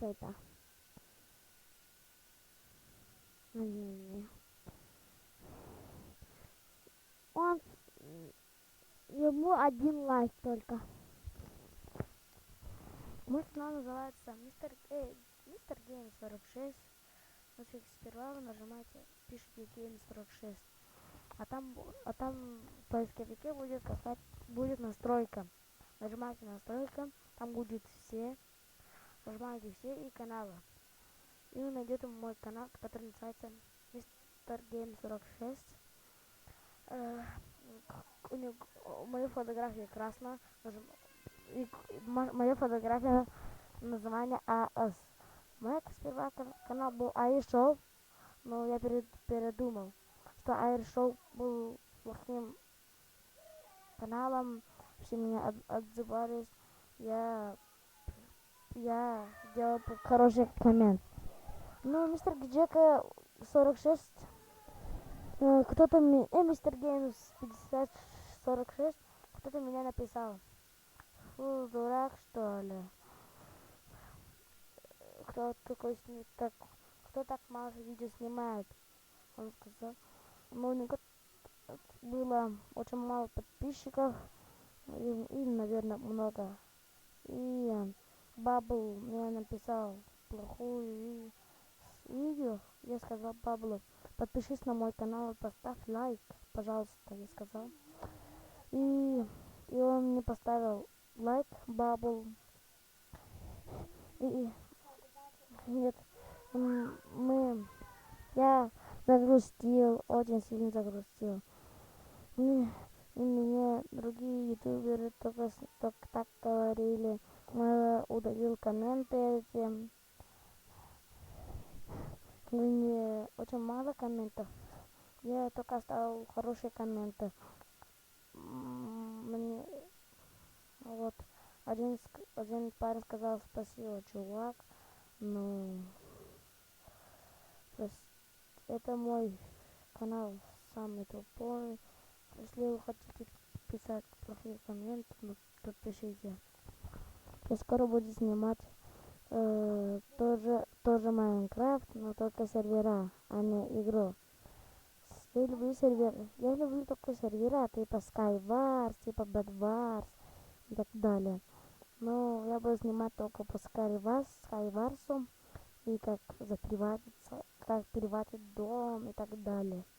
лайкай-то. Не. Он ему один лайк только. Мой канал называется Мистер Гейм 46. Значит, сперва вы нажимаете, пишите Гейм 46. А там в поисковике будет настройка. Нажимаете настройка, там будет все. Нажимаете все и каналы. И вы найдете мой канал, который называется Мистер Гейм 46. Моя фотография красная. И моя фотография название АС. Мой сперва канал был Air Show, но я передумал, что Air Show был плохим каналом, все меня отзывались, я, я сделал хороший коммент. Ну, мистер Джека 46, мистер Геймс 5046, кто-то меня написал. Фу, дурак, что ли? Кто такой так, кто так мало видео снимает? Он сказал. Ну, у него было очень мало подписчиков и наверное, много. И Бабл мне написал плохую видео. Я сказал Баблу, подпишись на мой канал и поставь лайк, пожалуйста, я сказал. И он мне поставил лайк, Бабл. И нет, мы я загрустил, очень сильно загрустил. И мне другие ютуберы только так говорили. Удалил комменты эти. Мне очень мало комментов. Я только оставил хорошие комменты. Мне вот один парень сказал спасибо, чувак. Ну, это мой канал самый тупой. Если вы хотите писать плохие комменты, то пишите. Я скоро буду снимать тоже Майнкрафт, но только сервера, а не игру. Я люблю только сервера, типа Skywars, типа Bedwars и так далее. Но я буду снимать только по Skywars и как переводить дом и так далее.